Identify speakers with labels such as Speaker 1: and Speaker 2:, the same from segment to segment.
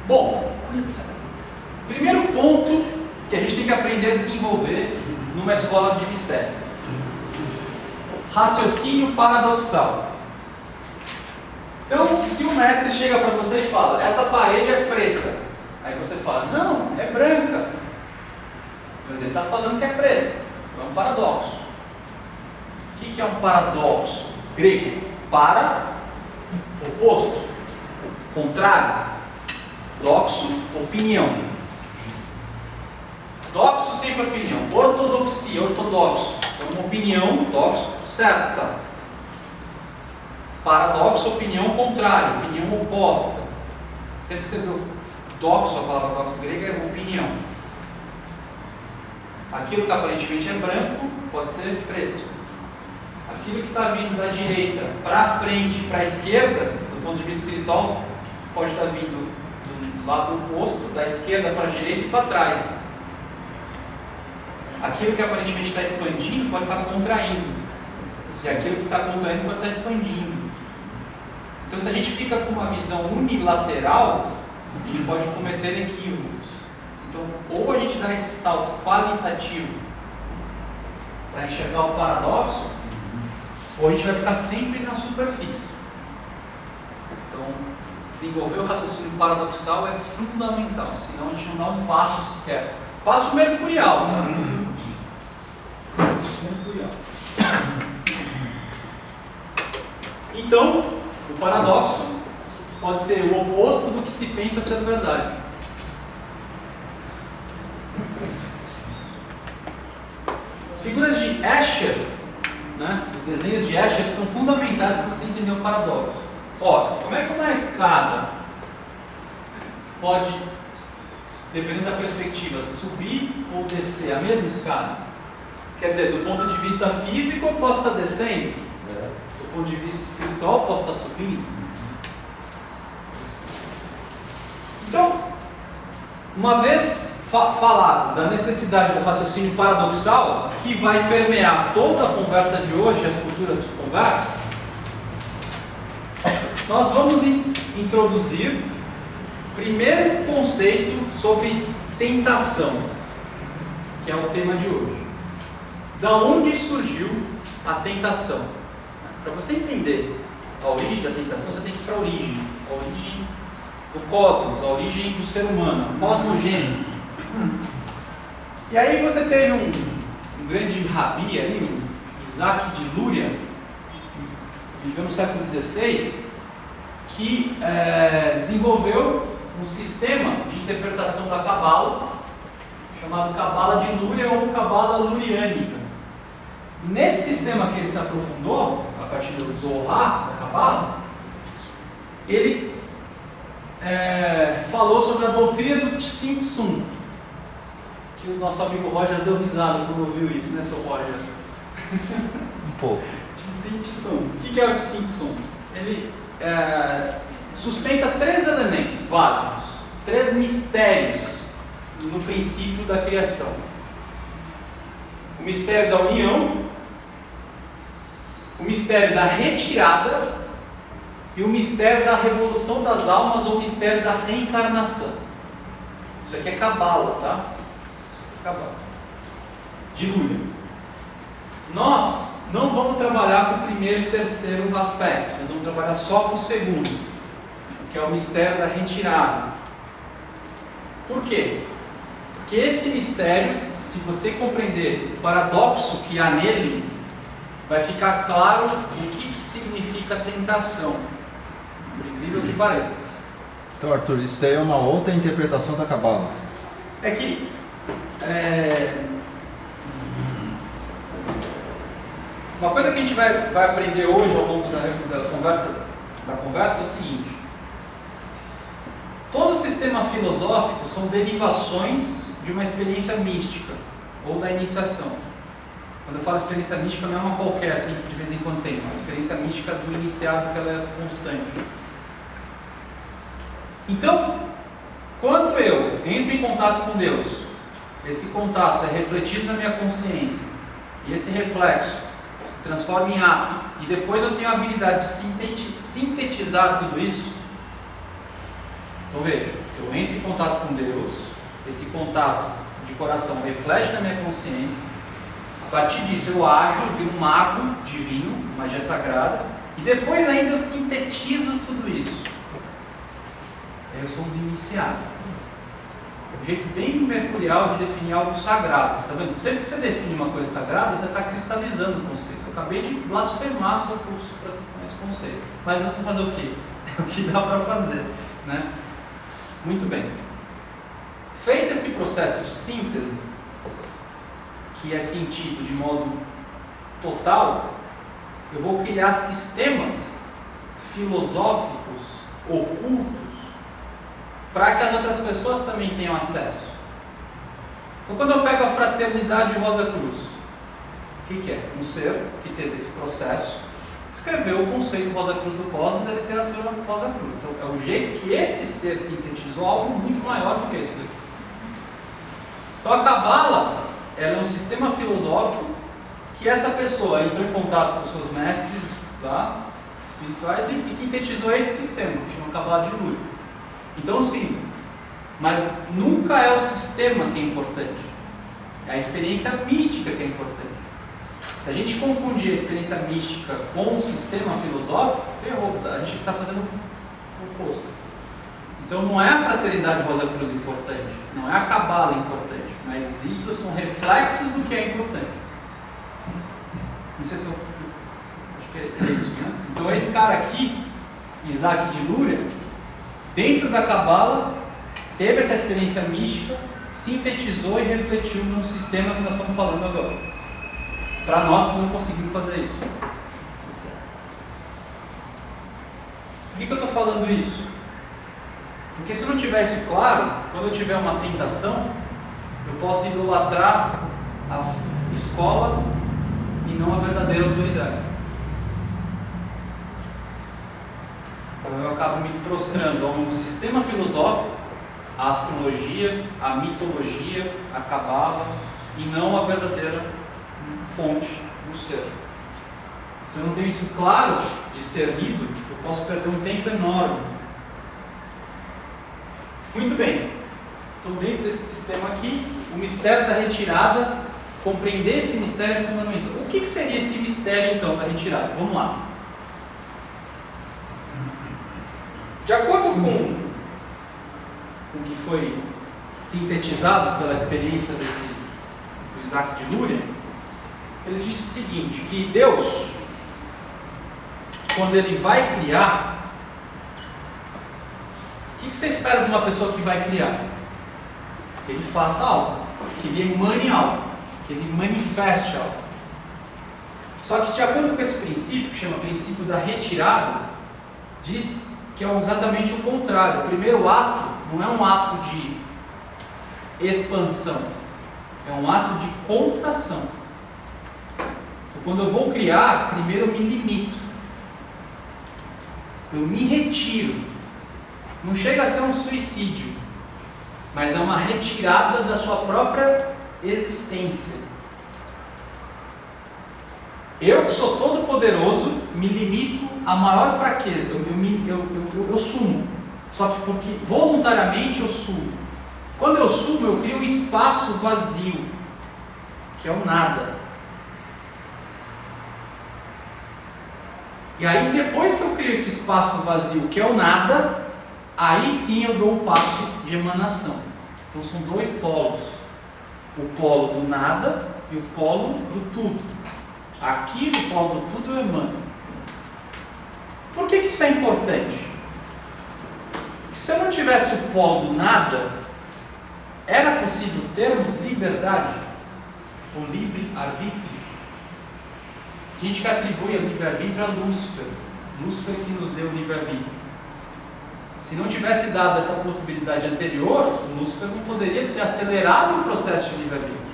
Speaker 1: Bom, primeiro ponto que a gente tem que aprender a desenvolver numa escola de mistério: raciocínio paradoxal. Então, se o mestre chega para você e fala, essa parede é preta, aí você fala, não, é branca, mas ele está falando que é preta, então é um paradoxo. O que é um paradoxo? Grego, para, oposto, contrário, doxo, opinião. Doxo sempre opinião, ortodoxia, ortodoxo, é uma opinião, doxo, certa. Paradoxo, opinião contrária, opinião oposta. Sempre que você vê o doxo, a palavra doxo grega é opinião. Aquilo que aparentemente é branco pode ser preto. Aquilo que está vindo da direita para frente, para a esquerda, do ponto de vista espiritual, pode estar vindo do lado oposto, da esquerda para a direita e para trás. Aquilo que aparentemente está expandindo pode estar contraindo. E aquilo que está contraindo pode estar expandindo. Então, se a gente fica com uma visão unilateral, a gente pode cometer equívocos. Então, ou a gente dá esse salto qualitativo para enxergar o paradoxo, ou a gente vai ficar sempre na superfície. Então, desenvolver o raciocínio paradoxal é fundamental, senão a gente não dá um passo sequer. Passo mercurial, tá? Mercurial. Então, o paradoxo pode ser o oposto do que se pensa ser verdade. As figuras de Escher, né, os desenhos de Escher são fundamentais para você entender o paradoxo. Ora, como é que uma escada pode, dependendo da perspectiva, subir ou descer a mesma escada? Quer dizer, do ponto de vista físico, eu posso estar descendo. Do ponto de vista espiritual, posso estar subindo. Então, uma vez falado da necessidade do raciocínio paradoxal, que vai permear toda a conversa de hoje e as futuras conversas, nós vamos introduzir o primeiro conceito sobre tentação, que é o tema de hoje. Da onde surgiu a tentação? Para você entender a origem da tentação, você tem que ir para a origem do cosmos, a origem do ser humano, a cosmogênese. E aí você teve um grande rabi aí, o Isaac de Lúria, viveu no século XVI, que desenvolveu um sistema de interpretação da Cabala, chamado Cabala de Lúria ou Cabala Luriânica. Nesse sistema que ele se aprofundou, a partir do Zohar, da Cabala, ele falou sobre a doutrina do Tzimtzum, que o nosso amigo Roger deu risada quando ouviu isso, né, seu Roger?
Speaker 2: Um pouco.
Speaker 1: Tzimtzum. O que é o Tzimtzum? Ele sustenta 3 elementos básicos, 3 mistérios no princípio da criação. O mistério da união, o mistério da retirada e o mistério da revolução das almas ou o mistério da reencarnação. Isso aqui é Cabala, tá? Cabala. De Lúria. Nós não vamos trabalhar com o primeiro e terceiro aspecto, nós vamos trabalhar só com o segundo, que é o mistério da retirada. Por quê? Porque esse mistério, se você compreender o paradoxo que há nele, vai ficar claro o que significa tentação, por incrível que pareça.
Speaker 2: Então, Arthur, isso daí é uma outra interpretação da Cabala.
Speaker 1: É que uma coisa que a gente vai aprender hoje ao longo da conversa é o seguinte: todo sistema filosófico são derivações de uma experiência mística ou da iniciação. Quando eu falo experiência mística, não é uma qualquer assim que de vez em quando tem, é uma experiência mística do iniciado, que ela é constante. Então, quando eu entro em contato com Deus, esse contato é refletido na minha consciência, e esse reflexo se transforma em ato, e depois eu tenho a habilidade de sintetizar tudo isso. Então veja, Eu entro em contato com Deus, esse contato de coração reflete na minha consciência, a partir disso eu ajo, eu viro um mago divino, magia sagrada, e depois ainda eu sintetizo tudo isso. Aí eu sou um iniciado. Um jeito bem mercurial de definir algo sagrado. Está vendo? Sempre que você define uma coisa sagrada, você está cristalizando o conceito. Eu acabei de blasfemar sobre esse conceito. Mas eu vou fazer o quê? É o que dá para fazer, né? Muito bem. Feito esse processo de síntese, que é sentido de modo total, eu vou criar sistemas filosóficos ocultos para que as outras pessoas também tenham acesso. Então, quando eu pego a Fraternidade Rosa Cruz, o que é? Um ser que teve esse processo, escreveu o conceito Rosa Cruz do Cosmos e a literatura Rosa Cruz. Então, é o jeito que esse ser sintetizou algo muito maior do que isso daqui. Então, a Cabala, ela é um sistema filosófico que essa pessoa entrou em contato com seus mestres lá, espirituais e sintetizou esse sistema, que chama Cabala de Lura. Então, sim, mas nunca é o sistema que é importante, é a experiência mística que é importante. Se a gente confundir a experiência mística com o sistema filosófico, ferrou, a gente está fazendo o oposto. Então, não é a Fraternidade Rosa Cruz importante, não é a Cabala importante, mas isso são reflexos do que é importante. Não sei se eu... acho que é isso, né? Então, esse cara aqui, Isaac de Lúria, dentro da Cabala, teve essa experiência mística, sintetizou e refletiu num sistema que nós estamos falando agora. Para nós que não conseguimos fazer isso. Por que eu estou falando isso? Porque se não tiver isso claro, quando eu tiver uma tentação, eu posso idolatrar a escola e não a verdadeira autoridade. Então eu acabo me prostrando a um sistema filosófico, a astrologia, a mitologia, a cabala, e não a verdadeira fonte do ser. Se eu não tenho isso claro de ser lido, eu posso perder um tempo enorme. Muito bem. Então, dentro desse sistema aqui, o mistério da retirada, compreender esse mistério é fundamental. O que seria esse mistério, então, da retirada? Vamos lá. De acordo com o que foi sintetizado pela experiência do Isaac de Lúria, ele disse o seguinte, que Deus, quando ele vai criar, o que você espera de uma pessoa que vai criar? Que ele faça algo, que ele emane algo, que ele manifeste algo. Só que, de acordo com esse princípio, que chama princípio da retirada, diz que é exatamente o contrário. O primeiro ato não é um ato de expansão, é um ato de contração. Então, quando eu vou criar, primeiro eu me limito, eu me retiro. Não chega a ser um suicídio, mas é uma retirada da sua própria existência. Eu, que sou todo poderoso, me limito à maior fraqueza, eu sumo, só que porque voluntariamente eu sumo. Quando eu sumo, eu crio um espaço vazio, que é o nada. E aí, depois que eu crio esse espaço vazio, que é o nada, aí sim eu dou um passo de emanação. Então são dois polos, o polo do nada e o polo do tudo. Aqui no polo do tudo eu emano. Por que isso é importante? Porque se eu não tivesse o polo do nada, era possível termos liberdade ou livre-arbítrio? A gente que atribui o livre-arbítrio a Lúcifer, Lúcifer que nos deu o livre-arbítrio. Se não tivesse dado essa possibilidade anterior, Lúcifer não poderia ter acelerado o processo de livre-arbítrio.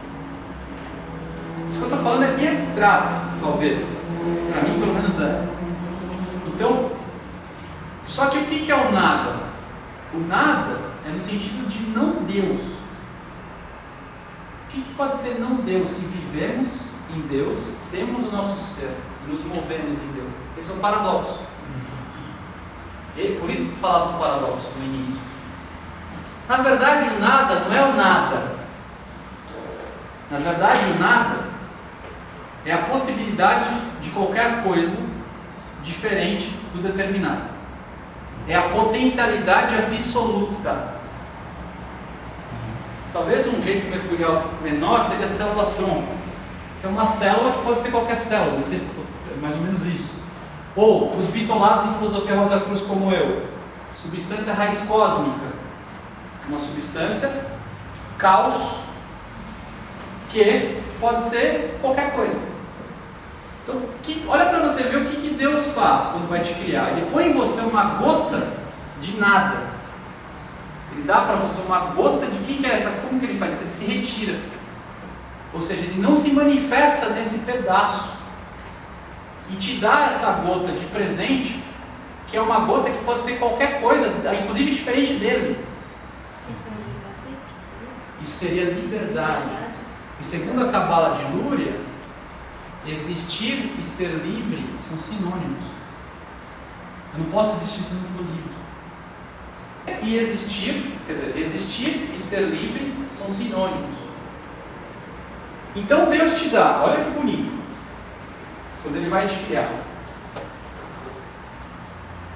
Speaker 1: Isso que eu estou falando é bem abstrato, talvez. Para mim, pelo menos é. Então, só que o que é o nada? O nada é no sentido de não Deus. O que pode ser não Deus se vivemos em Deus, temos o nosso ser e nos movemos em Deus? Esse é o paradoxo. E por isso que eu falava do paradoxo no início. Na verdade, o nada não é o nada. Na verdade, o nada é a possibilidade de qualquer coisa diferente do determinado. É a potencialidade absoluta. Talvez um jeito mercurial menor seria células-tronco, que é uma célula que pode ser qualquer célula, não sei se é mais ou menos isso. Ou, os bitolados em filosofia Rosa Cruz como eu, substância raiz cósmica, uma substância caos que pode ser qualquer coisa. Então, olha para você ver o que Deus faz quando vai te criar. Ele põe em você uma gota de nada. Ele dá para você uma gota de que é essa? Como que ele faz? Ele se retira. Ou seja, ele não se manifesta nesse pedaço. E te dá essa gota de presente, que é uma gota que pode ser qualquer coisa, inclusive diferente dele.
Speaker 3: Isso é livre-arbítrio?
Speaker 1: Isso seria liberdade. E segundo a Cabala de Lúria, existir e ser livre são sinônimos. Eu não posso existir se eu não for livre. E existir, quer dizer, existir e ser livre são sinônimos. Então Deus te dá, olha que bonito, quando Ele vai te criar,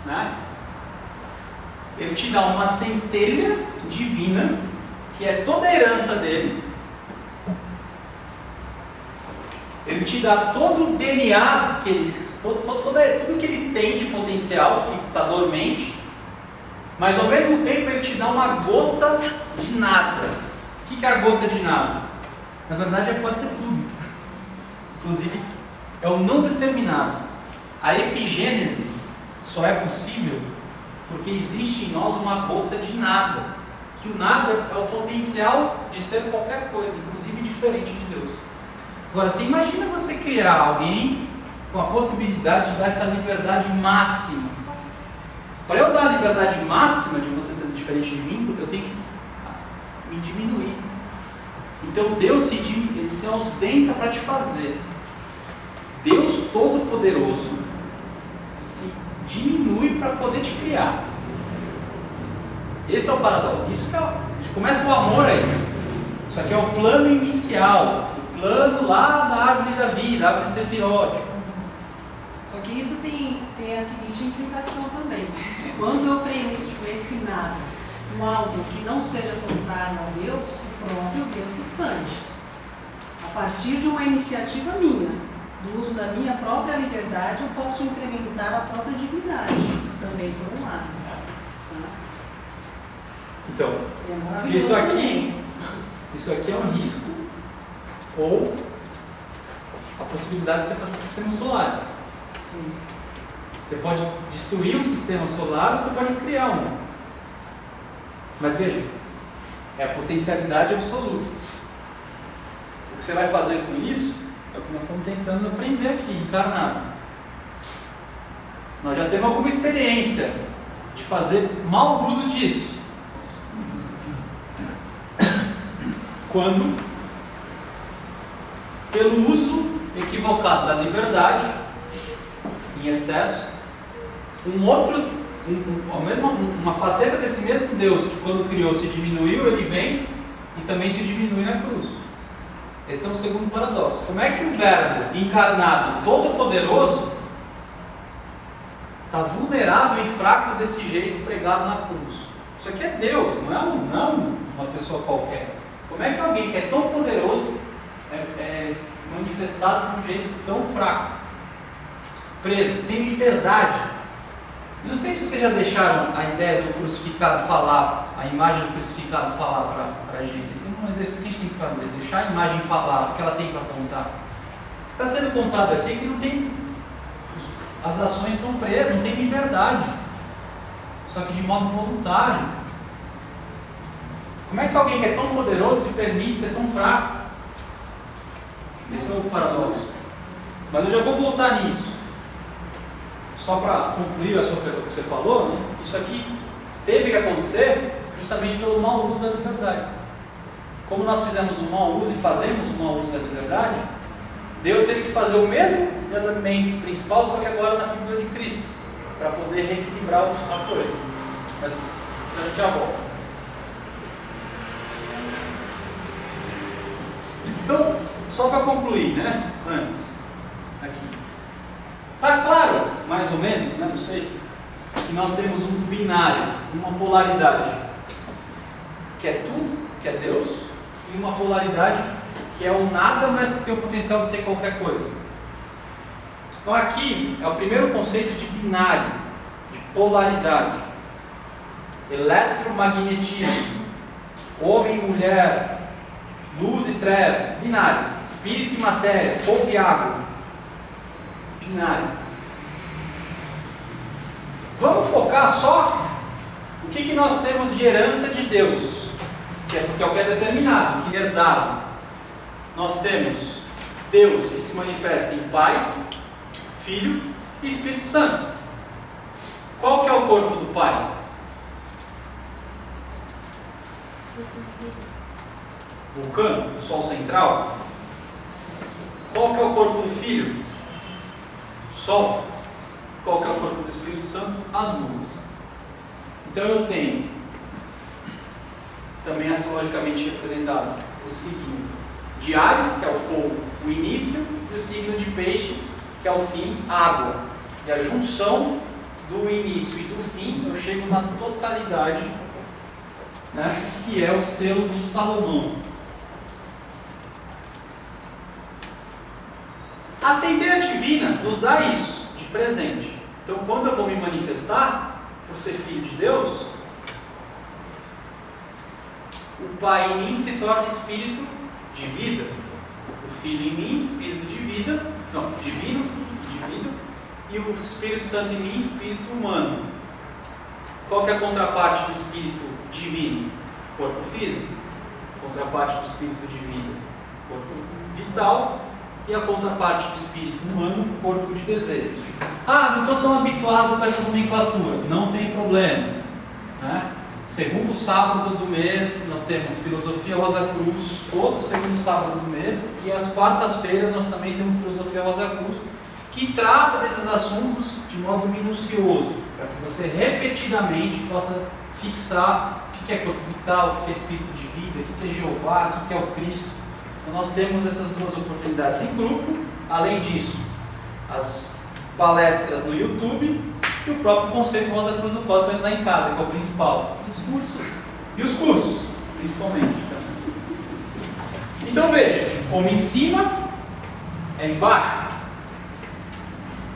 Speaker 1: né? Ele te dá uma centelha divina, que é toda a herança dele. Ele te dá todo o DNA, tudo que ele tem de potencial, que está dormente, mas ao mesmo tempo ele te dá uma gota de nada. O que é a gota de nada? Na verdade pode ser tudo. Inclusive é o não determinado. A epigênese só é possível porque existe em nós uma gota de nada. Que o nada é o potencial de ser qualquer coisa, inclusive diferente de Deus. Agora, você imagina você criar alguém com a possibilidade de dar essa liberdade máxima. Para eu dar a liberdade máxima de você ser diferente de mim, eu tenho que me diminuir. Então Deus ele se ausenta para te fazer. Deus Todo-Poderoso se diminui para poder te criar. Esse é o paradoxo. Isso que começa o amor aí. Isso aqui é o plano inicial. O plano lá da árvore da vida, a árvore sefirótica.
Speaker 4: Só que isso tem a seguinte implicação também. Quando eu preencho esse nada com algo que não seja contrário a Deus, o próprio Deus se expande. A partir de uma iniciativa minha, do uso da minha própria liberdade, eu posso incrementar a própria divindade, também por um lado.
Speaker 1: Então, isso aqui é um risco ou a possibilidade de você fazer sistemas solares.
Speaker 4: Sim.
Speaker 1: Você pode destruir um sistema solar ou você pode criar um. Mas veja, é a potencialidade absoluta. O que você vai fazer com isso é o que nós estamos tentando aprender aqui, encarnado. Nós já temos alguma experiência de fazer mau uso disso. Quando, pelo uso equivocado da liberdade, em excesso, uma faceta desse mesmo Deus que quando criou se diminuiu, ele vem e também se diminui na cruz. Esse é o segundo paradoxo. Como é que o Verbo encarnado, todo-poderoso, está vulnerável e fraco desse jeito pregado na cruz? Isso aqui é Deus, não é uma pessoa qualquer. Como é que alguém que é tão poderoso é manifestado de um jeito tão fraco? Preso, sem liberdade. Eu não sei se vocês já deixaram a ideia do crucificado falar, a imagem do crucificado falar para a gente. Isso é um exercício que a gente tem que fazer, deixar a imagem falar o que ela tem para contar. O que está sendo contado aqui é que não tem, as ações estão presas, não tem liberdade, só que de modo voluntário. Como é que alguém que é tão poderoso se permite ser tão fraco? Esse é outro paradoxo. Mas eu já vou voltar nisso. Só para concluir a sua pergunta que você falou, né? Isso aqui teve que acontecer justamente pelo mau uso da liberdade. Como nós fizemos um mau uso e fazemos um mau uso da liberdade, Deus teve que fazer o mesmo elemento principal, só que agora na figura de Cristo, para poder reequilibrar os fatores. Mas a gente já volta. Então, só para concluir, né? Antes, aqui. Tá claro, mais ou menos, né? Não sei, que nós temos um binário, uma polaridade, que é tudo, que é Deus, e uma polaridade que é o nada, mas que tem o potencial de ser qualquer coisa. Então aqui é o primeiro conceito de binário, de polaridade. Eletromagnetismo, homem e mulher, luz e treva, binário. Espírito e matéria, fogo e água, binário. Vamos focar só o que nós temos de herança de Deus, que é porque é o que é determinado, o que é herdado. Nós temos Deus que se manifesta em Pai, Filho e Espírito Santo. Qual que é o corpo do Pai? Vulcano, o Sol central. Qual que é o corpo do Filho? Sol. Qual que é o corpo do Espírito Santo? As luas. Então eu tenho, também astrologicamente representado, o signo de Áries, que é o fogo, o início, e o signo de Peixes, que é o fim, a água. E a junção do início e do fim, eu chego na totalidade, né, que é o selo de Salomão. A centelha divina nos dá isso, de presente. Então, quando eu vou me manifestar, por ser filho de Deus, o Pai em mim se torna espírito de vida, o Filho em mim, espírito de vida, não, divino e divino, e o Espírito Santo em mim, espírito humano. Qual que é a contraparte do espírito divino? Corpo físico. Contraparte do espírito divino? Corpo vital. E a contraparte do espírito humano, corpo de desejos. Ah, não estou tão habituado com essa nomenclatura. Não tem problema, né? Segundos sábados do mês, nós temos Filosofia Rosa Cruz, todo segundo sábado do mês, e às quartas-feiras nós também temos Filosofia Rosa Cruz, que trata desses assuntos de modo minucioso, para que você repetidamente possa fixar o que é corpo vital, o que é espírito de vida, o que é Jeová, o que é o Cristo. Então nós temos essas duas oportunidades em grupo. Além disso, as palestras no YouTube e o próprio conceito Rosa Cruz do Cosmos ajudar em casa, que é o principal.
Speaker 4: Os cursos.
Speaker 1: E os cursos, principalmente. Então veja, como em cima, é embaixo.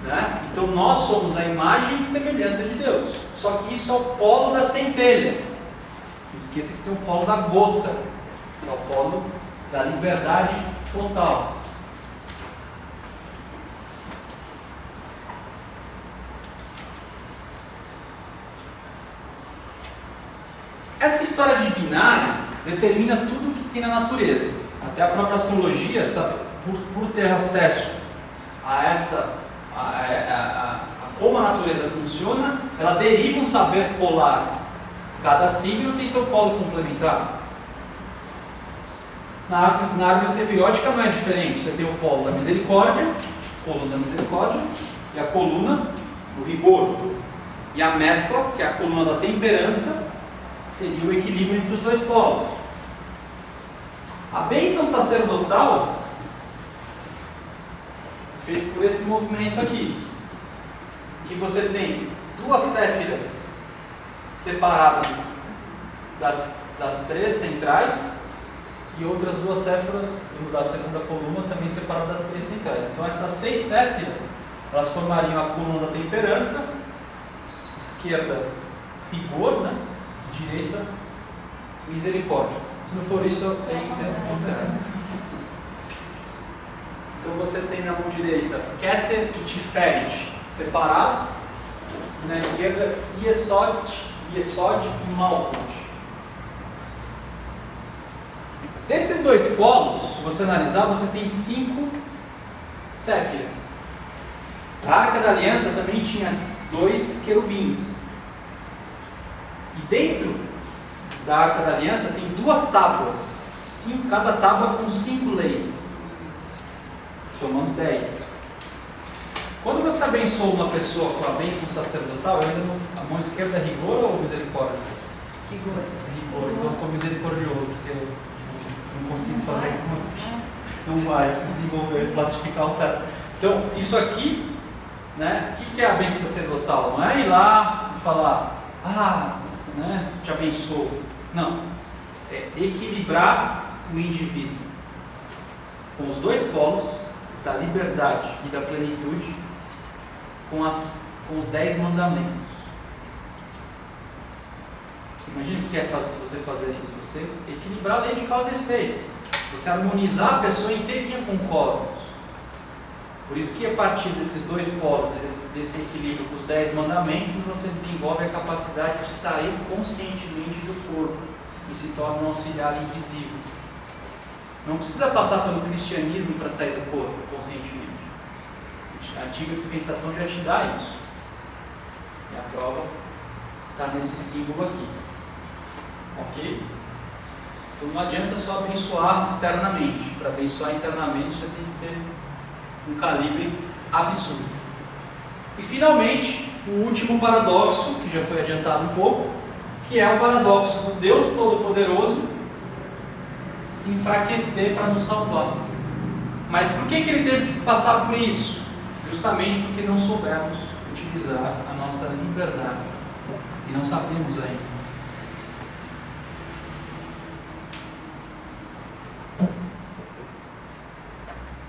Speaker 1: Né? Então nós somos a imagem e semelhança de Deus. Só que isso é o polo da centelha. Não esqueça que tem o polo da gota, que é o polo da liberdade total. Essa história de binário determina tudo o que tem na natureza. Até a própria astrologia, sabe, por ter acesso a como a natureza funciona, ela deriva um saber polar. Cada signo tem seu polo complementar. Na árvore sefirótica não é diferente. Você tem o polo da misericórdia, coluna da misericórdia, e a coluna do rigor. E a mescla, que é a coluna da temperança, seria o equilíbrio entre os dois polos. A bênção sacerdotal é feita por esse movimento aqui, que você tem duas séfiras separadas das três centrais e outras duas séfiras da segunda coluna também separadas das três centrais. Então essas 6 séfiras, elas formariam a coluna da temperança, esquerda rigor, né? Direita misericórdia. Se não for isso, é o contrário. Então você tem na mão direita Keter e Tiferet separado, e na esquerda Yesod e Malkut. Desses dois polos, se você analisar, você tem 5 séfiras. A Arca da Aliança também tinha 2 querubins. E dentro da Arca da Aliança tem 2 tábuas, cada tábua com 5 leis, somando 10. Quando você abençoa uma pessoa com a bênção sacerdotal, a mão esquerda é rigor ou misericórdia? Rigor. Então eu estou misericordioso, porque eu não consigo fazer como assim. não vai se desenvolver, classificar o certo. Então, isso aqui, né, o que é a bênção sacerdotal? Não é ir lá e falar, né, te abençoo. Não, é equilibrar o indivíduo com os dois polos, da liberdade e da plenitude, com os 10 mandamentos. Imagina o que é você fazer isso, você equilibrar a lei de causa e efeito, você harmonizar a pessoa inteirinha com o cosmos. Por isso que a partir desses dois polos, desse equilíbrio com os 10 mandamentos, você desenvolve a capacidade de sair conscientemente do corpo e se torna um auxiliar invisível. Não precisa passar pelo cristianismo para sair do corpo conscientemente. A antiga dispensação já te dá isso. E a prova está nesse símbolo aqui. Ok? Então não adianta só abençoar externamente. Para abençoar internamente, você tem que ter um calibre absurdo. E finalmente, o último paradoxo, que já foi adiantado um pouco, que é o paradoxo do Deus Todo-Poderoso se enfraquecer para nos salvar. Mas por que ele teve que passar por isso? Justamente porque não soubemos utilizar a nossa liberdade. E não sabemos ainda.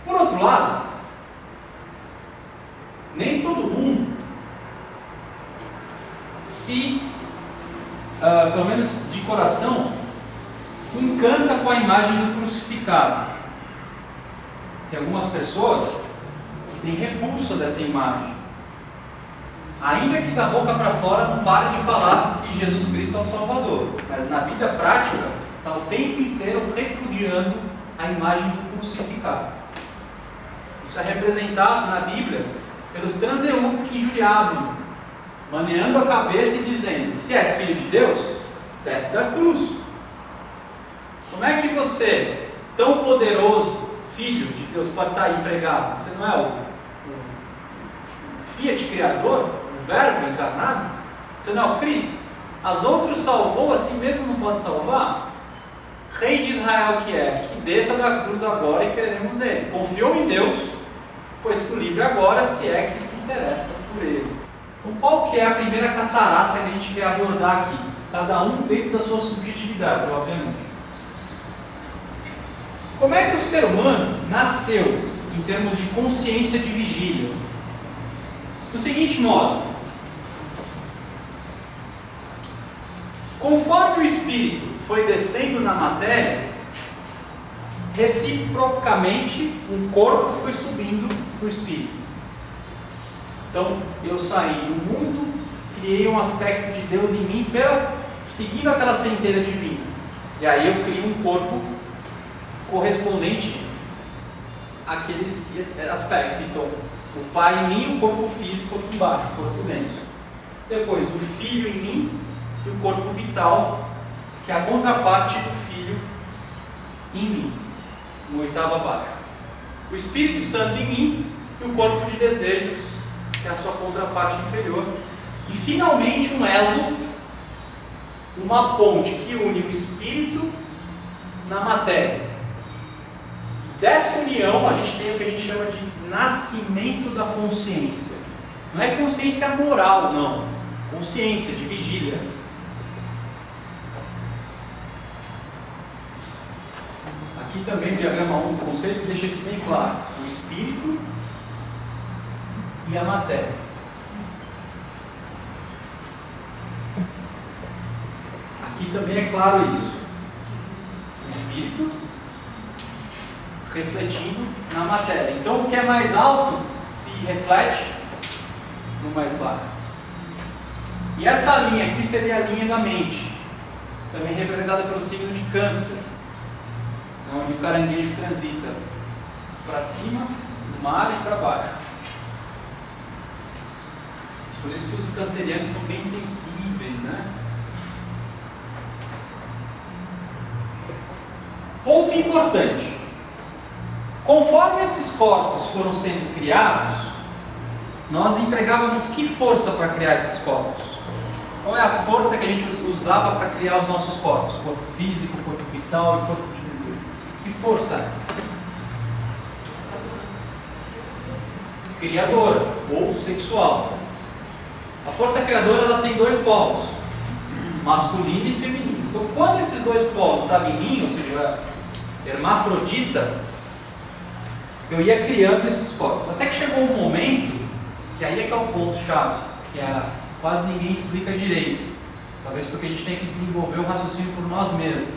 Speaker 1: Por outro lado, nem todo mundo pelo menos de coração, se encanta com a imagem do crucificado. Tem algumas pessoas que têm repulsa dessa imagem. Ainda que da boca para fora não pare de falar que Jesus Cristo é o Salvador, mas na vida prática está o tempo inteiro repudiando a imagem do crucificado. Isso é representado na Bíblia pelos transeuntes que injuriavam, maneando a cabeça e dizendo: se és filho de Deus, desce da cruz. Como é que você, tão poderoso, filho de Deus, pode estar aí pregado? Você não é o Fiat Criador, o Verbo encarnado? Você não é o Cristo? As outras salvou, assim mesmo não pode salvar? Rei de Israel que desça da cruz agora e creremos nele. Confiou em Deus, pois que o livre agora, se é que se interessa por ele. Então qual que é a primeira catarata que a gente quer abordar aqui? Cada um dentro da sua subjetividade, obviamente. Como é que o ser humano nasceu em termos de consciência de vigília? Do seguinte modo: conforme o espírito foi descendo na matéria, reciprocamente o corpo foi subindo para o espírito. Então eu saí de um mundo, criei um aspecto de Deus em mim, seguindo aquela centelha divina, e aí eu crio um corpo correspondente àquele aspecto. Então o Pai em mim, o corpo físico aqui embaixo, o corpo dentro. Depois o Filho em mim e o corpo vital, que é a contraparte do Filho em mim, no oitavo abaixo. O Espírito Santo em mim e o corpo de desejos, que é a sua contraparte inferior. E finalmente um elo, uma ponte que une o Espírito na matéria. Dessa união a gente tem o que a gente chama de nascimento da consciência. Não é consciência moral, não. Consciência de vigília. Aqui também o diagrama 1 do conceito deixa isso bem claro. O espírito e a matéria. Aqui também é claro isso. O espírito refletindo na matéria. Então o que é mais alto se reflete no mais baixo. E essa linha aqui seria a linha da mente, também representada pelo signo de Câncer, onde o caranguejo transita para cima, no mar e para baixo. Por isso que os cancerianos são bem sensíveis, né? Ponto importante: conforme esses corpos foram sendo criados, nós empregávamos que força para criar esses corpos? Qual é a força que a gente usava para criar os nossos corpos? Corpo físico, corpo vital e corpo de desejo. Que força é? criadora ou sexual. A força criadora ela tem dois polos, masculino e feminino. Então, quando esses dois polos estavam em mim, ou seja, hermafrodita, eu ia criando esses polos. Até que chegou um momento, que aí é que é o ponto-chave, que quase ninguém explica direito. Talvez porque a gente tem que desenvolver o raciocínio por nós mesmos.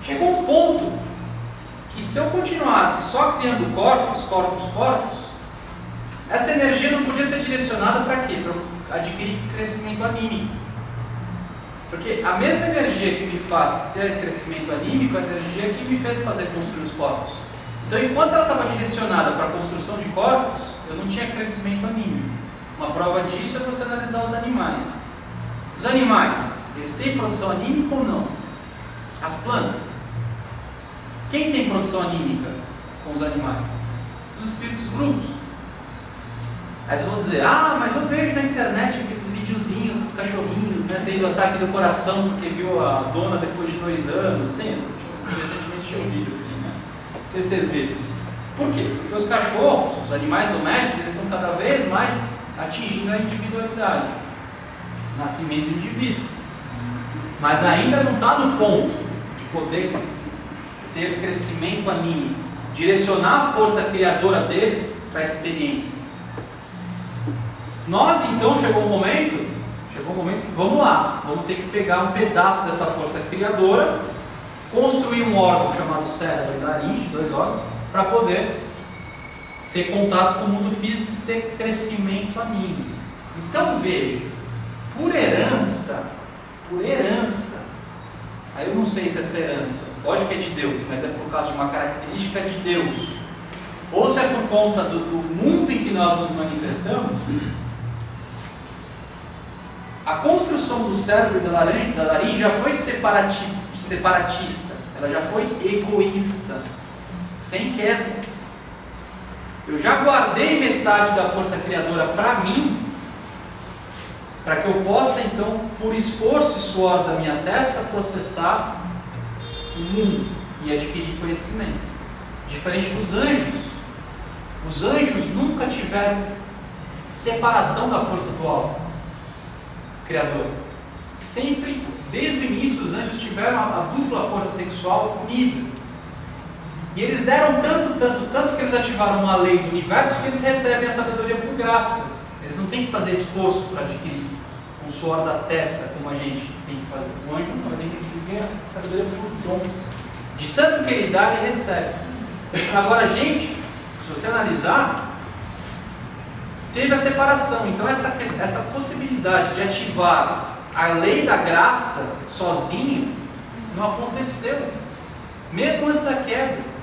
Speaker 1: Chegou um ponto que se eu continuasse só criando corpos, essa energia não podia ser direcionada para quê? Para adquirir crescimento anímico. Porque a mesma energia que me faz ter crescimento anímico é a energia que me fez construir os corpos. Então, enquanto ela estava direcionada para a construção de corpos, eu não tinha crescimento anímico. Uma prova disso é você analisar os animais. Os animais, eles têm produção anímica ou não? As plantas. Quem tem produção anímica com os animais? Os espíritos brutos. Aí eles vão dizer, mas eu vejo na internet aqueles videozinhos dos cachorrinhos, né, tendo ataque do coração porque viu a dona depois de 2 anos. Recentemente eu vi assim, né? Não sei se vocês viram. Por quê? Porque os cachorros, os animais domésticos, eles estão cada vez mais atingindo a individualidade, o nascimento do indivíduo. Mas ainda não está no ponto de poder ter crescimento anímico, direcionar a força criadora deles para a experiência. Nós então chegou um momento que vamos lá, vamos ter que pegar um pedaço dessa força criadora, construir um órgão chamado cérebro e laringe, 2 órgãos, para poder ter contato com o mundo físico e ter crescimento anímico. Então veja, por herança, aí eu não sei se essa herança, lógico que é de Deus, mas é por causa de uma característica de Deus, ou se é por conta do mundo em que nós nos manifestamos. A construção do cérebro e da laringe já foi separatista, ela já foi egoísta, sem queda. Eu já guardei metade da força criadora para mim, para que eu possa então, por esforço e suor da minha testa, processar o mundo e adquirir conhecimento. Diferente dos anjos. Os anjos nunca tiveram separação da força do alto criador. Sempre, desde o início, os anjos tiveram a dupla força sexual unida. E eles deram tanto que eles ativaram uma lei do universo que eles recebem a sabedoria por graça. Eles não têm que fazer esforço para adquirir isso, com o suor da testa, como a gente tem que fazer. O anjo não, ele ganha a sabedoria por dom. De tanto que ele dá, ele recebe. Agora, a gente, se você analisar, teve a separação. Então essa possibilidade de ativar a lei da graça sozinho não aconteceu, mesmo antes da queda.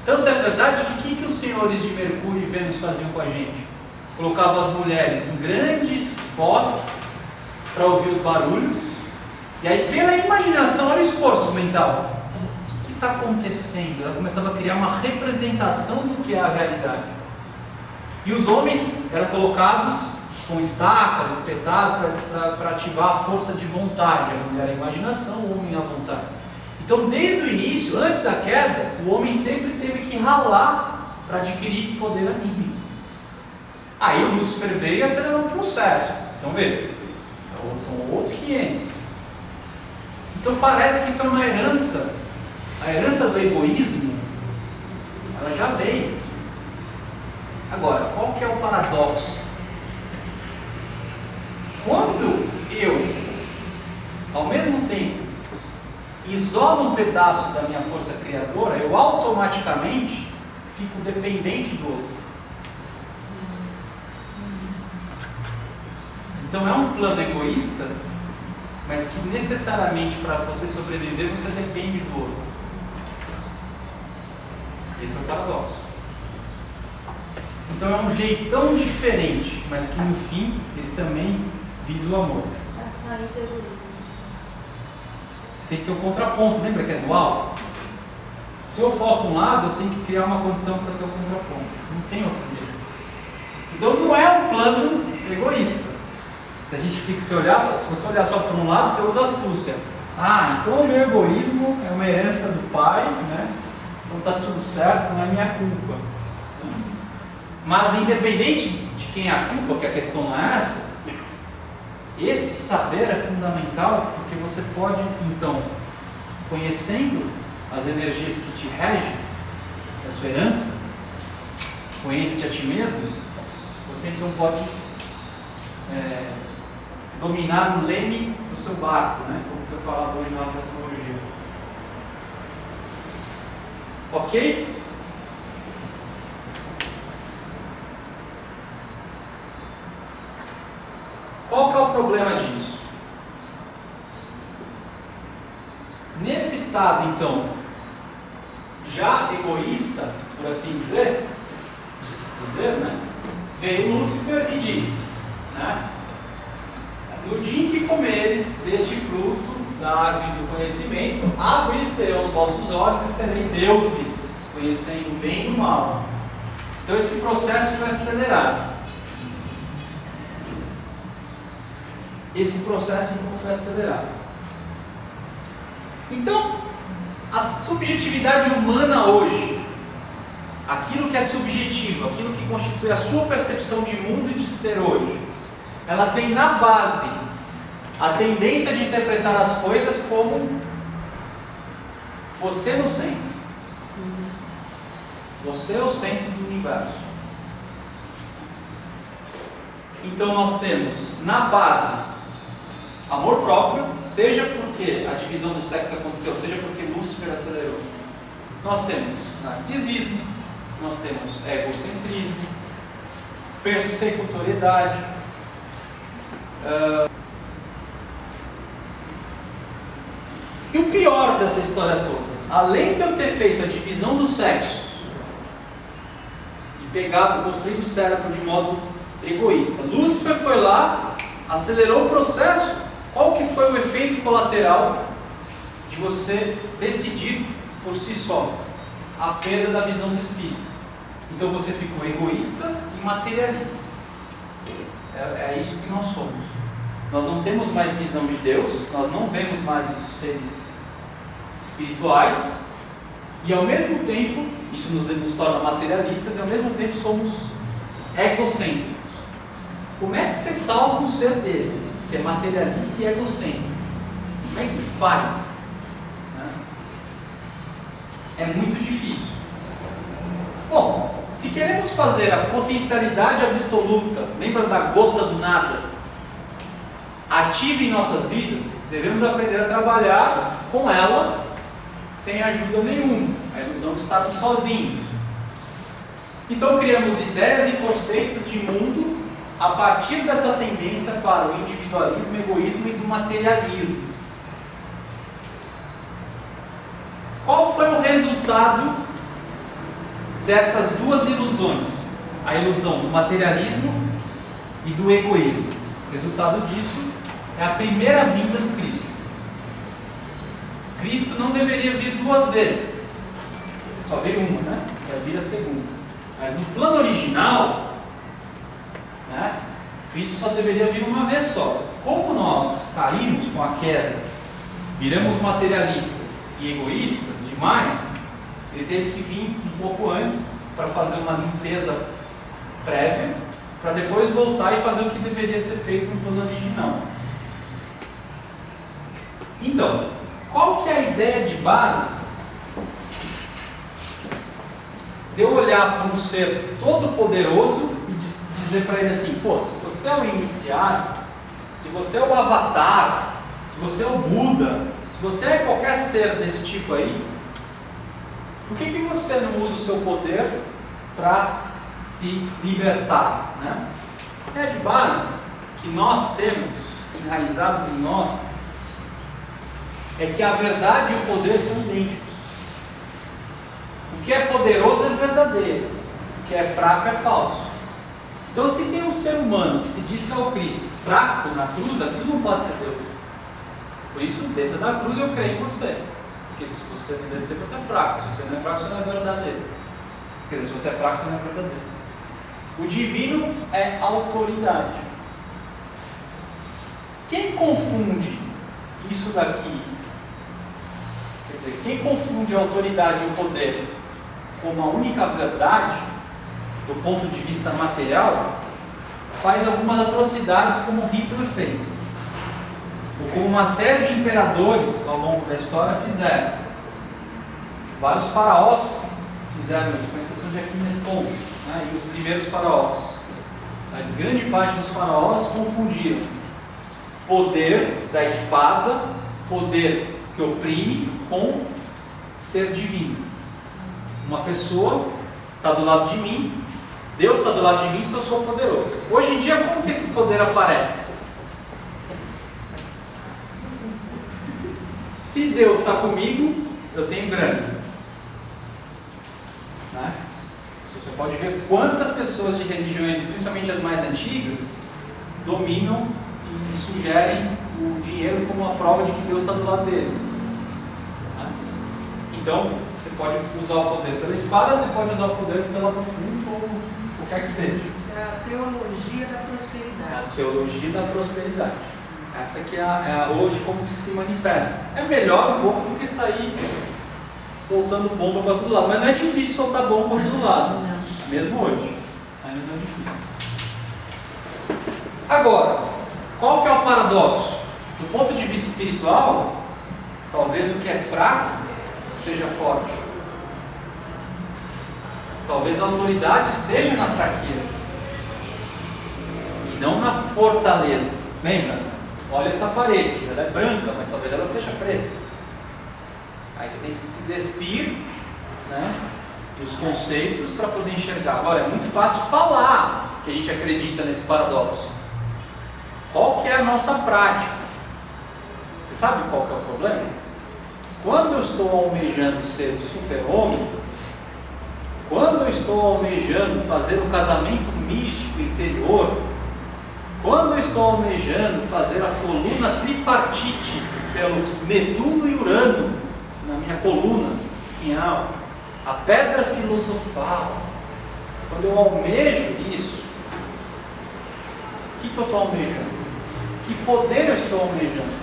Speaker 1: Tanto é verdade que o que os senhores de Mercúrio e Vênus faziam com a gente? Colocavam as mulheres em grandes bosques para ouvir os barulhos, e aí pela imaginação, olha o esforço mental, o que está acontecendo? Ela começava a criar uma representação do que é a realidade. E os homens eram colocados com estacas, espetados, para ativar a força de vontade. A mulher a imaginação, o homem a vontade. Então, desde o início, antes da queda, o homem sempre teve que ralar para adquirir poder anímico. Aí o Lúcifer veio e acelerou o processo. Então, veja, são outros 500. Então, parece que isso é uma herança. A herança do egoísmo, ela já veio. Agora, qual que é o paradoxo? Quando eu, ao mesmo tempo, isolo um pedaço da minha força criadora, eu automaticamente fico dependente do outro. Então é um plano egoísta, mas que necessariamente para você sobreviver você depende do outro. Esse é o paradoxo. Então é um jeitão diferente, mas que no fim ele também visa o amor.
Speaker 3: Para sair do egoísmo.
Speaker 1: Você tem que ter um contraponto, lembra que é dual? Se eu foco um lado, eu tenho que criar uma condição para ter um contraponto. Não tem outro jeito. Então não é um plano egoísta. Se você olhar só por um lado, você usa astúcia. Então o meu egoísmo é uma herança do pai, né? Então está tudo certo, não é minha culpa. Mas independente de quem é a culpa, que a questão não é essa, esse saber é fundamental, porque você pode, então, conhecendo as energias que te regem, a sua herança, conhece-te a ti mesmo, você então pode dominar o leme do seu barco, né? Como foi falado hoje na astrologia. Ok? Qual que é o problema disso? Nesse estado, então, já egoísta, por assim dizer, né? Veio Lúcifer e disse, né? No dia em que comeres deste fruto da árvore do conhecimento, abrir-se-ão os vossos olhos e sereis deuses, conhecendo o bem e o mal. Então esse processo foi acelerado. Então, a subjetividade humana hoje, aquilo que é subjetivo, aquilo que constitui a sua percepção de mundo e de ser hoje, ela tem na base a tendência de interpretar as coisas como você no centro. Você é o centro do universo. Então nós temos na base amor próprio, seja porque a divisão do sexo aconteceu, seja porque Lúcifer acelerou. Nós temos narcisismo, nós temos egocentrismo, persecutoriedade, e o pior dessa história toda, além de eu ter feito a divisão dos sexos e construído o cérebro de modo egoísta, Lúcifer foi lá, acelerou o processo. Qual que foi o efeito colateral de você decidir por si só? A perda da visão do espírito. Então você ficou egoísta e materialista. É isso que nós somos. Nós não temos mais visão de Deus, nós não vemos mais os seres espirituais, e ao mesmo tempo, isso nos torna materialistas, e ao mesmo tempo somos egocêntricos. Como é que você salva um ser desse, que é materialista e egocêntrico? Como é que faz? É muito difícil. Bom, se queremos fazer a potencialidade absoluta, lembra da gota do nada, ativa em nossas vidas, devemos aprender a trabalhar com ela sem ajuda nenhuma, a ilusão de estarmos sozinhos. Então criamos ideias e conceitos de mundo a partir dessa tendência para o individualismo, egoísmo e do materialismo. Qual foi o resultado dessas duas ilusões? A ilusão do materialismo e do egoísmo. O resultado disso é a primeira vinda do Cristo. Cristo não deveria vir duas vezes, só veio uma, né? Vai vir a segunda. Mas no plano original, né, Cristo só deveria vir uma vez só. Como nós caímos com a queda, viramos materialistas e egoístas demais, ele teve que vir um pouco antes para fazer uma limpeza prévia, para depois voltar e fazer o que deveria ser feito no plano original. Então, qual que é a ideia de base de eu olhar para um ser todo poderoso e dizer para ele assim, pô, se você é o iniciado, se você é o avatar, se você é o Buda, se você é qualquer ser desse tipo aí, por que você não usa o seu poder para se libertar? Né? A ideia de base que nós temos enraizados em nós é que a verdade e o poder são idênticos. O que é poderoso é verdadeiro, o que é fraco é falso. Então, se tem um ser humano que se diz que é o Cristo, fraco na cruz, aquilo não pode ser Deus. Por isso, desça da cruz, eu creio em você. Porque se você não descer, você é fraco. Se você não é fraco, você não é verdadeiro. Quer dizer, se você é fraco, você não é verdadeiro. O divino é autoridade. Quem confunde isso daqui, quer dizer, quem confunde a autoridade e o poder como a única verdade, do ponto de vista material, faz algumas atrocidades como Hitler fez, ou como uma série de imperadores ao longo da história fizeram. Vários faraós fizeram isso, com exceção de Akhinaton, né, e os primeiros faraós. Mas grande parte dos faraós confundiram poder da espada, poder que oprime, com ser divino. Uma pessoa está do lado de mim, Deus está do lado de mim se eu sou poderoso. Hoje em dia, como que esse poder aparece? Se Deus está comigo, eu tenho grana. Né? Você pode ver quantas pessoas de religiões, principalmente as mais antigas, dominam e sugerem o dinheiro como uma prova de que Deus está do lado deles. Né? Então, você pode usar o poder pela espada, você pode usar o poder pela bufunfa ou o que quer que seja.
Speaker 4: É a teologia da
Speaker 1: É
Speaker 4: prosperidade.
Speaker 1: a teologia da prosperidade. Essa que é hoje como que se manifesta. É melhor um pouco do que sair soltando bomba para todo lado. Mas não é difícil soltar bomba para todo lado. Mesmo hoje. Ainda não é difícil. Agora, qual que é o paradoxo? Do ponto de vista espiritual, talvez o que é fraco seja forte. Talvez a autoridade esteja na fraqueza e não na fortaleza. Lembra? Olha essa parede, ela é branca, mas talvez ela seja preta. Aí você tem que se despir, né, dos conceitos para poder enxergar. Agora, é muito fácil falar que a gente acredita nesse paradoxo. Qual que é a nossa prática? Você sabe qual que é o problema? Quando eu estou almejando ser o super-homem, quando eu estou almejando fazer um casamento místico interior, quando eu estou almejando fazer a coluna tripartite pelo Netuno e Urano na minha coluna espinhal, a pedra filosofal, quando eu almejo isso, o que eu estou almejando? Que poder eu estou almejando?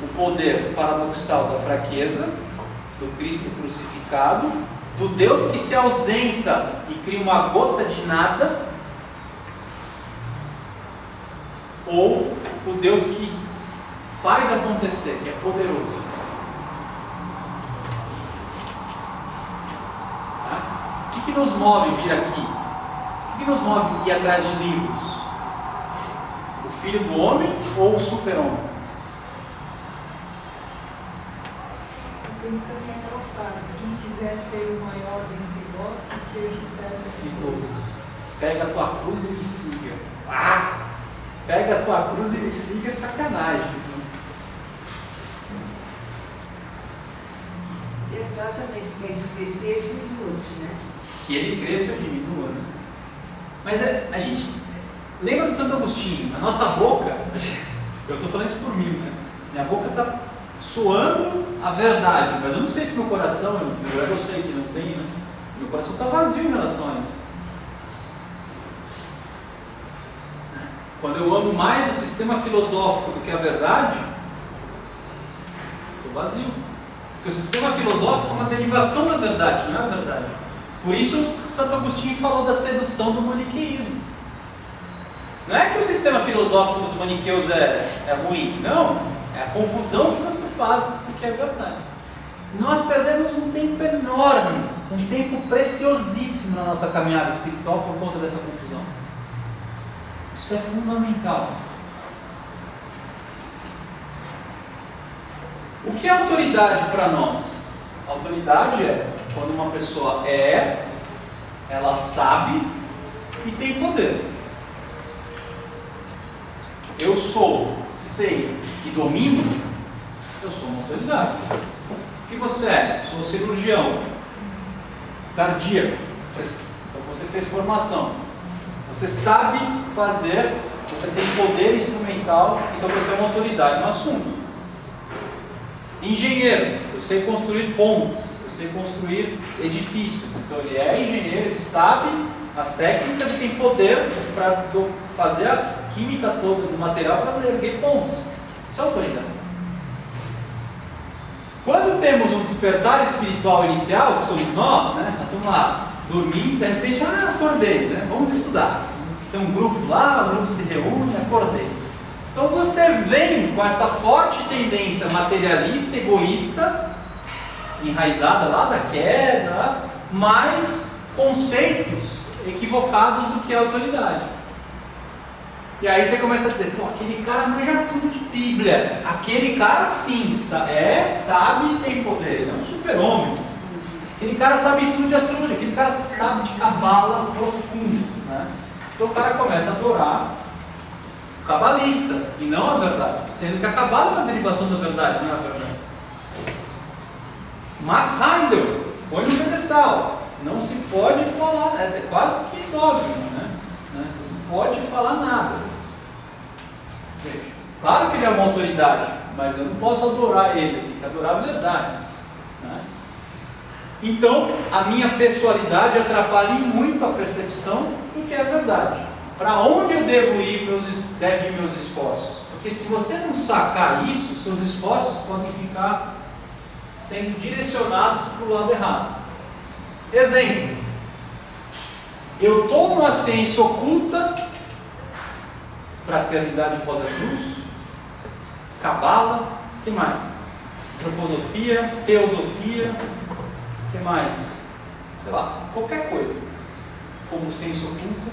Speaker 1: O poder paradoxal da fraqueza, do Cristo crucificado, do Deus que se ausenta e cria uma gota de nada, ou o Deus que faz acontecer, que é poderoso. Tá? O que nos move vir aqui? O que nos move ir atrás de livros? O Filho do Homem ou o Super-Homem?
Speaker 5: Tem também aquela frase: quem quiser ser o maior dentre vós, que seja o servo
Speaker 1: De
Speaker 5: de
Speaker 1: todos.
Speaker 5: todos.
Speaker 1: Pega a tua cruz e me siga. Pega a tua cruz e me siga, é sacanagem.
Speaker 5: Exatamente, se quer crescer, diminui, né?
Speaker 1: E ele cresce ou diminua, né? Mas a gente lembra do Santo Agostinho, a nossa boca, eu estou falando isso por mim, né? Minha boca está soando a verdade, mas eu não sei se meu coração, eu sei que não tem, né? Meu coração está vazio em relação a isso. Quando eu amo mais o sistema filosófico do que a verdade, estou vazio. Porque o sistema filosófico é uma derivação da verdade, não é a verdade. Por isso Santo Agostinho falou da sedução do maniqueísmo. Não é que o sistema filosófico dos maniqueus é ruim, não. É a confusão que você faz do que é verdade. Nós perdemos um tempo enorme, um tempo preciosíssimo na nossa caminhada espiritual por conta dessa confusão. Isso é fundamental. O que é autoridade para nós? Autoridade é quando uma pessoa ela sabe e tem poder. Eu sou, sei e domino, eu sou uma autoridade. O que você é? Sou cirurgião, cardíaco, então você fez formação. Você sabe fazer, você tem poder instrumental, então você é uma autoridade no assunto. Engenheiro, eu sei construir pontes, eu sei construir edifícios. Então ele é engenheiro, ele sabe as técnicas e tem poder para fazer a química toda do material para erguer pontes. Isso é autoridade. Quando temos um despertar espiritual inicial, que somos nós, né? Nós estamos lá dormi, de repente, acordei, né? Vamos estudar. Tem um grupo lá, o grupo se reúne, acordei. Então você vem com essa forte tendência materialista, egoísta, enraizada lá da queda, mais conceitos equivocados do que é autoridade. E aí você começa a dizer, pô, aquele cara manja tudo de Bíblia, aquele cara sim, sabe e tem poder, ele é um super-homem. Aquele cara sabe tudo de astrologia, aquele cara sabe de cabala profundo, né? Então o cara começa a adorar o cabalista e não a verdade, sendo que a cabala é uma derivação da verdade, não é a verdade. Max Heindel põe no pedestal, não se pode falar, é quase que dogma, né? Não pode falar nada. Veja, claro que ele é uma autoridade, mas eu não posso adorar ele, eu tenho que adorar a verdade, né? Então, a minha pessoalidade atrapalha muito a percepção do que é verdade. Para onde eu devo ir meus esforços? Porque se você não sacar isso, seus esforços podem ficar sendo direcionados para o lado errado. Exemplo. Eu estou numa ciência oculta, fraternidade pós-cruz, cabala, o que mais? Antroposofia, teosofia, o que mais? Sei lá, qualquer coisa, como ciência oculta,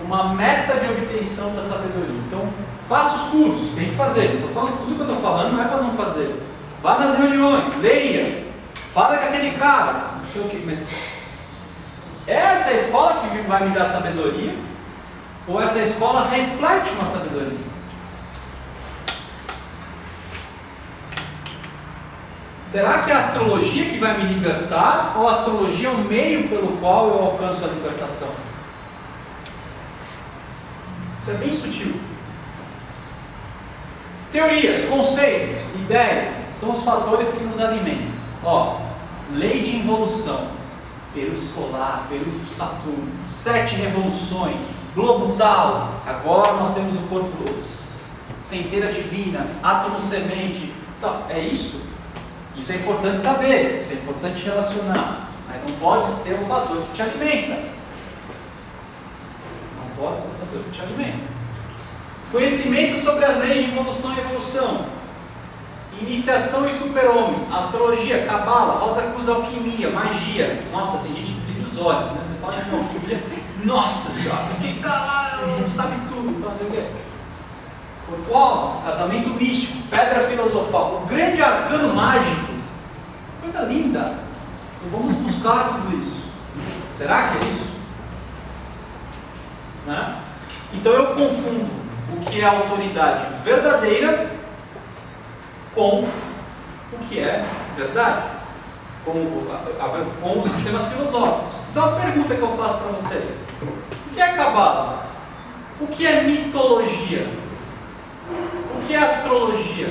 Speaker 1: uma meta de obtenção da sabedoria. Então, faça os cursos, tem que fazer. Estou falando tudo que eu estou falando, não é para não fazer. Vá nas reuniões, leia, fala com aquele cara, não sei o que, mas essa é a escola que vai me dar sabedoria? Ou essa escola reflete uma sabedoria? Será que é a astrologia que vai me libertar ou a astrologia é o meio pelo qual eu alcanço a libertação? Isso é bem sutil. Teorias, conceitos, ideias são os fatores que nos alimentam. Lei de involução, período solar, período de Saturno, 7 revoluções, globo tal, agora nós temos o corpo, centelha divina, átomo semente, tal. É isso? Isso é importante saber, isso é importante relacionar, mas não pode ser o fator que te alimenta. Não pode ser o fator que te alimenta. Conhecimento sobre as leis de involução e evolução, iniciação e super-homem, astrologia, cabala, Rosa Cruz, alquimia, magia. Nossa, tem gente que brilha os olhos, né? Você fala de alquimia, nossa senhora, que cara não sabe tudo, então não sei o quê. Corpo, casamento místico, pedra filosofal, o grande arcano mágico, coisa linda. Então vamos buscar tudo isso. Será que é isso? Né? Então eu confundo o que é autoridade verdadeira com o que é verdade, com os sistemas filosóficos. Então a pergunta que eu faço para vocês: o que é cabala? O que é mitologia? O que é astrologia?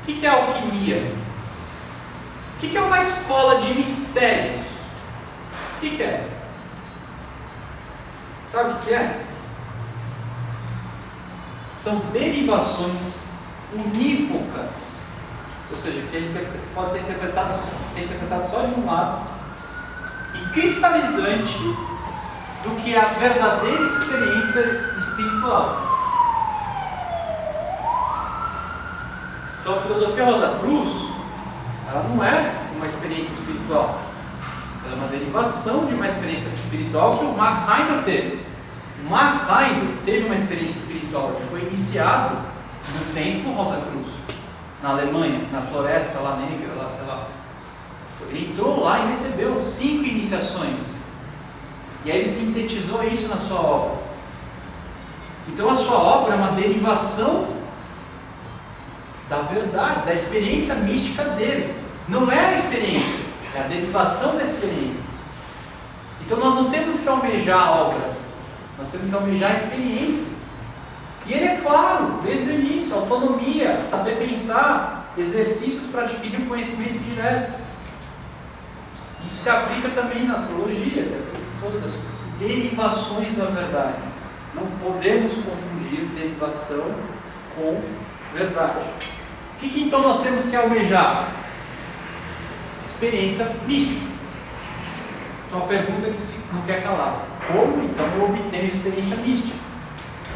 Speaker 1: O que é alquimia? O que é uma escola de mistérios? O que é? Sabe o que é? São derivações unívocas, ou seja, que pode ser interpretado só de um lado, e cristalizante do que é a verdadeira experiência espiritual. Então a filosofia Rosa Cruz, ela não é uma experiência espiritual, ela é uma derivação de uma experiência espiritual que o Max Heindel teve. O Max Heindel teve uma experiência espiritual, ele foi iniciado no templo Rosa Cruz, na Alemanha, na floresta lá negra, lá, sei lá. Ele entrou lá e recebeu 5 iniciações, e aí ele sintetizou isso na sua obra. Então a sua obra é uma derivação da verdade, da experiência mística dele. Não é a experiência, é a derivação da experiência. Então nós não temos que almejar a obra, nós temos que almejar a experiência. E ele é claro, desde o início: autonomia, saber pensar, exercícios para adquirir um conhecimento direto. Isso se aplica também na astrologia, se aplica em todas as coisas. Derivações da verdade. Não podemos confundir derivação com verdade. O que então nós temos que almejar? Experiência mística. Então a pergunta que se não quer calar: como então eu obtenho experiência mística?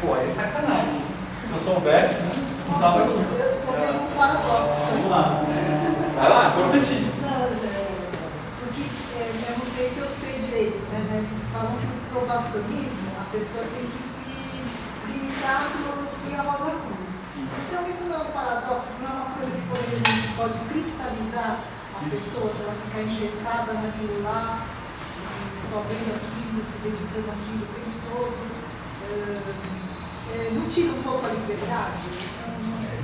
Speaker 1: Pô, é sacanagem. Se eu soubesse, né? Não tava aqui.
Speaker 5: Eu estou vendo um paradoxo.
Speaker 1: Vamos lá. Vai lá, importantíssimo.
Speaker 5: Não, porque eu não sei se eu sei direito, né? Mas falando que o provacionismo, a pessoa tem que se limitar à filosofia Rosa Cruz. Então isso não é um paradoxo, não é uma coisa que, por exemplo, pode cristalizar a pessoa, se ela ficar engessada naquilo lá, só vendo aquilo, se dedicando àquilo o tempo todo. Não tira um pouco a liberdade?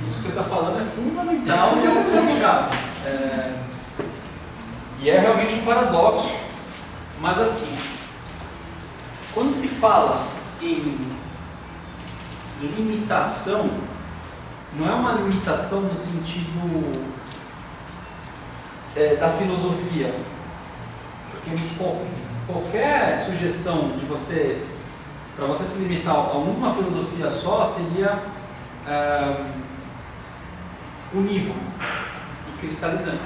Speaker 1: Isso que você está falando é fundamental e é um ponto chave. E é realmente um paradoxo. Mas assim, quando se fala em limitação, não é uma limitação no sentido da filosofia. Porque qualquer sugestão de você, para você se limitar a uma filosofia só, seria unívoco e cristalizante.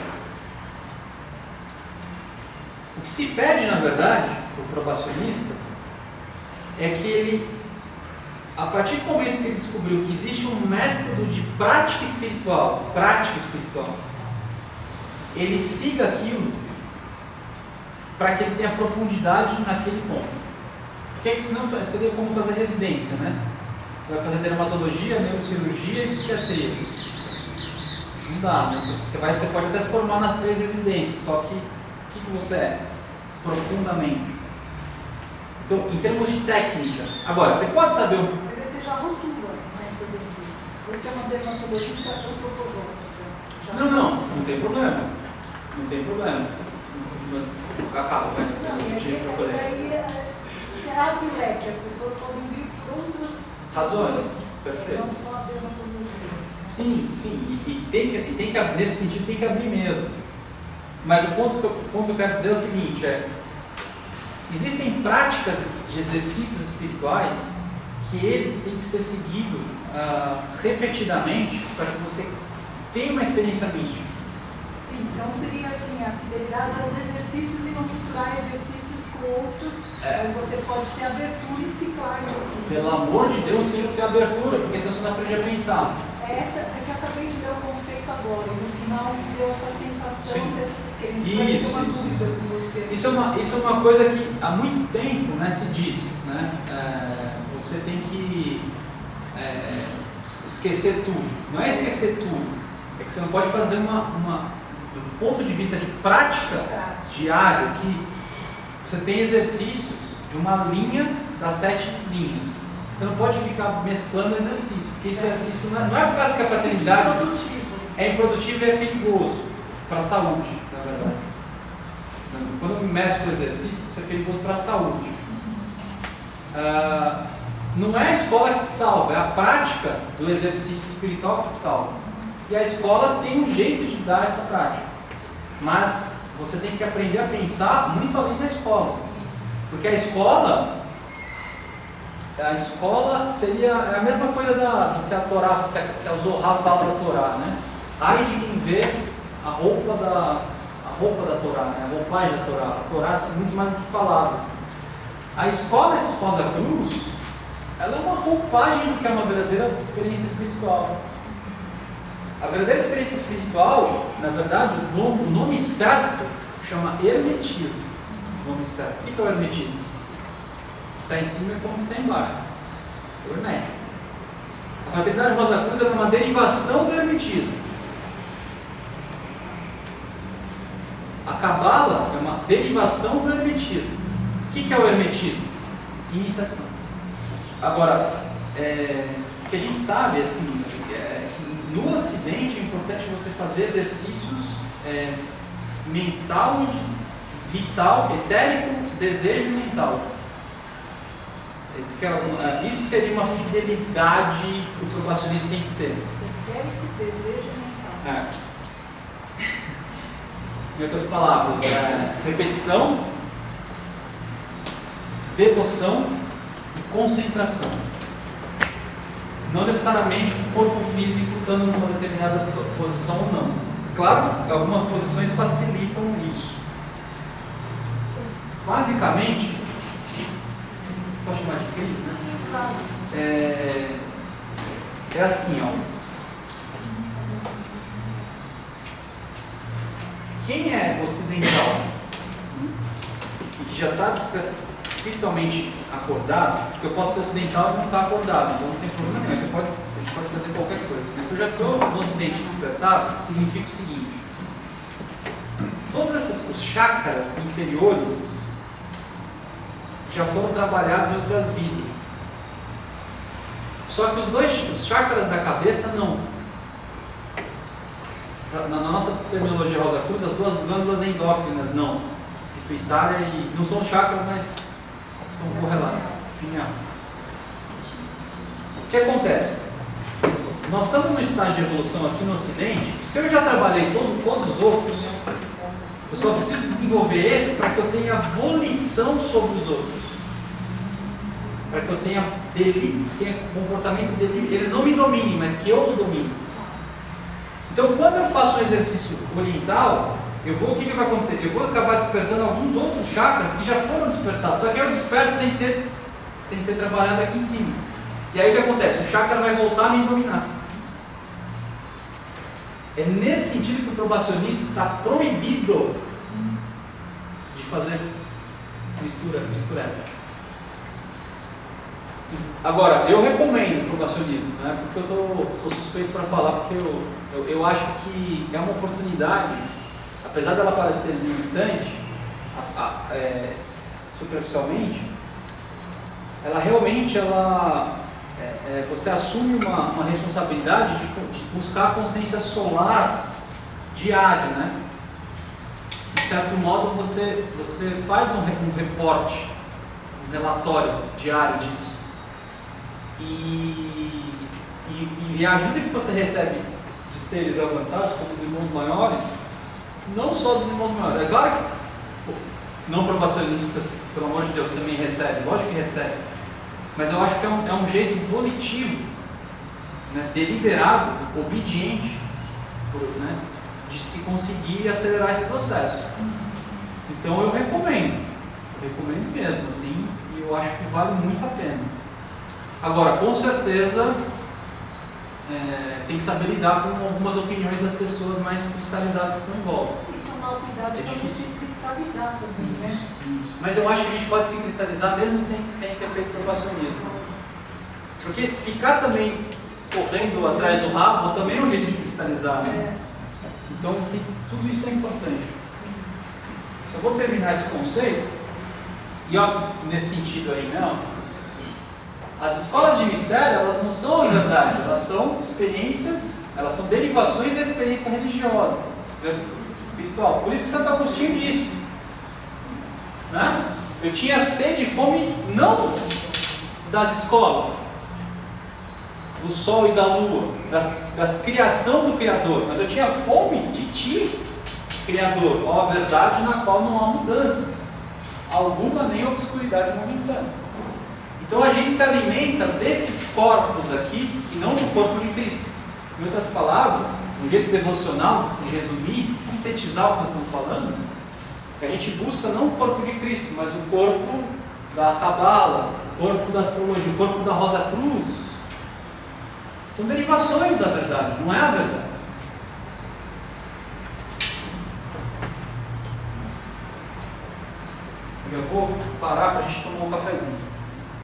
Speaker 1: O que se pede, na verdade, para o probacionista é que ele, a partir do momento que ele descobriu que existe um método de prática espiritual, ele siga aquilo para que ele tenha profundidade naquele ponto. Porque senão seria como fazer residência, né? Você vai fazer dermatologia, neurocirurgia e psiquiatria. Não dá, mas você pode até se formar nas 3 residências, só que o que você é? Profundamente. Então, em termos de técnica. Agora, você pode saber o...
Speaker 5: Mas aí você já rotula, né? Por exemplo, se você é uma dermatologista antroposófica.
Speaker 1: Não tem problema. Acaba, vai.
Speaker 5: Não, e aí você abre o leque, as pessoas podem vir por outras
Speaker 1: razões. Perfeito.
Speaker 5: Não só a dermatologia.
Speaker 1: Sim. E tem que, nesse sentido, tem que abrir mesmo. Mas o ponto que eu quero dizer é o seguinte: existem práticas de exercícios espirituais que ele tem que ser seguido repetidamente para que você tenha uma experiência mística.
Speaker 5: Sim, então seria assim, a fidelidade aos exercícios e não misturar exercícios com outros, mas você pode ter abertura e ciclar em outros.
Speaker 1: Pelo amor de Deus, tem que ter abertura, porque senão você não aprende a pensar.
Speaker 5: É que eu acabei de ler o conceito agora, e no final me deu essa sensação
Speaker 1: Sim.
Speaker 5: de querendo esclarecer uma dúvida com você.
Speaker 1: Isso é uma coisa que há muito tempo, né, se diz, né? Você tem que esquecer tudo. Não é esquecer tudo, é que você não pode fazer do ponto de vista de prática diária, que você tem exercícios de uma linha das 7 linhas. Você não pode ficar mesclando exercícios, porque isso não é por causa que a fraternidade é improdutivo e é perigoso para a saúde, na verdade. Quando eu mesclo exercício, isso é perigoso para a saúde. Não é a escola que te salva, é a prática do exercício espiritual que te salva. E a escola tem um jeito de dar essa prática, mas você tem que aprender a pensar muito além da escola, porque a escola seria a mesma coisa do que a Torá, que a Zohar fala da Torá, né? Ai de quem vê a roupa da Torá, né? A roupagem da Torá. A Torá é muito mais do que palavras. A escola Rosa Cruz, ela é uma roupagem do que é uma verdadeira experiência espiritual. A verdadeira experiência espiritual, na verdade, o nome certo chama hermetismo. O nome certo. O que é o hermetismo? Está em cima e como está embaixo. O hermético. A fraternidade Rosa Cruz é uma derivação do hermetismo. A Cabala é uma derivação do hermetismo. O que é o hermetismo? Iniciação. Agora, o que a gente sabe, assim, no Ocidente é importante você fazer exercícios mental e vital, etérico, desejo mental. Isso seria uma fidelidade que o probacionista tem que ter.
Speaker 5: Etérico, desejo mental.
Speaker 1: Em outras palavras, repetição, devoção e concentração. Não necessariamente o corpo físico estando numa determinada posição ou não. Claro que algumas posições facilitam isso. basicamente, posso chamar de crise, né?
Speaker 5: Sim, claro.
Speaker 1: É assim, ó. Quem é ocidental e que já está espiritualmente acordado, porque eu posso ser ocidental e não estar acordado, então não tem problema nenhum, a gente pode fazer qualquer coisa. Mas se eu já estou no ocidente despertado, significa o seguinte: todos os chakras inferiores já foram trabalhados em outras vidas. Só que os chakras da cabeça não. Na nossa terminologia Rosa Cruz, as duas glândulas endócrinas não. Pituitária e... não são chakras, mas são correlatos. Pineal. O que acontece? Nós estamos num estágio de evolução aqui no Ocidente, que se eu já trabalhei todos os outros, eu só preciso desenvolver esse para que eu tenha volição sobre os outros. Para que eu tenha comportamento delírio. Eles não me dominem, mas que eu os domine. Então, quando eu faço um exercício oriental, o que vai acontecer? Eu vou acabar despertando alguns outros chakras que já foram despertados, só que eu desperto sem ter trabalhado aqui em cima. E aí o que acontece? O chakra vai voltar a me dominar. É nesse sentido que o probacionista está proibido de fazer mistura. Agora, eu recomendo o probacionismo, né? Porque eu sou suspeito para falar, porque eu acho que é uma oportunidade, apesar dela parecer limitante, superficialmente, ela realmente, você assume uma responsabilidade de buscar a consciência solar diária, né? De certo modo, você faz um reporte, um relatório diário disso. E a ajuda que você recebe de seres avançados, como os irmãos maiores, não só dos irmãos maiores, é claro que não probacionistas, pelo amor de Deus, também recebem, lógico que recebem, mas eu acho que é um jeito volitivo, né, deliberado, obediente, né, de se conseguir acelerar esse processo. Então eu recomendo mesmo, assim, e eu acho que vale muito a pena. Agora, com certeza, tem que saber lidar com algumas opiniões das pessoas mais cristalizadas que estão em volta.
Speaker 5: E tomar o cuidado para não se cristalizar também, né?
Speaker 1: Isso. Mas eu acho que a gente pode se cristalizar mesmo sem ter feito probacionismo. Porque ficar também correndo atrás do rabo também é um jeito de cristalizar, né? Então, tudo isso é importante. Só vou terminar esse conceito. E olha nesse sentido aí, não. As escolas de mistério, elas não são a verdade, elas são experiências, elas são derivações da experiência religiosa, espiritual. Por isso que Santo Agostinho diz, né? Eu tinha sede e fome não das escolas, do sol e da lua, das criação do Criador, mas eu tinha fome de ti, Criador, ó a verdade na qual não há mudança alguma nem obscuridade momentânea. Então a gente se alimenta desses corpos aqui e não do corpo de Cristo. Em outras palavras, um jeito devocional de se resumir, de sintetizar o que nós estamos falando, a gente busca não o corpo de Cristo, mas o corpo da Cabala, o corpo da astrologia, o corpo da Rosa Cruz. São derivações da verdade, não é a verdade. Eu vou parar para a gente tomar um cafezinho.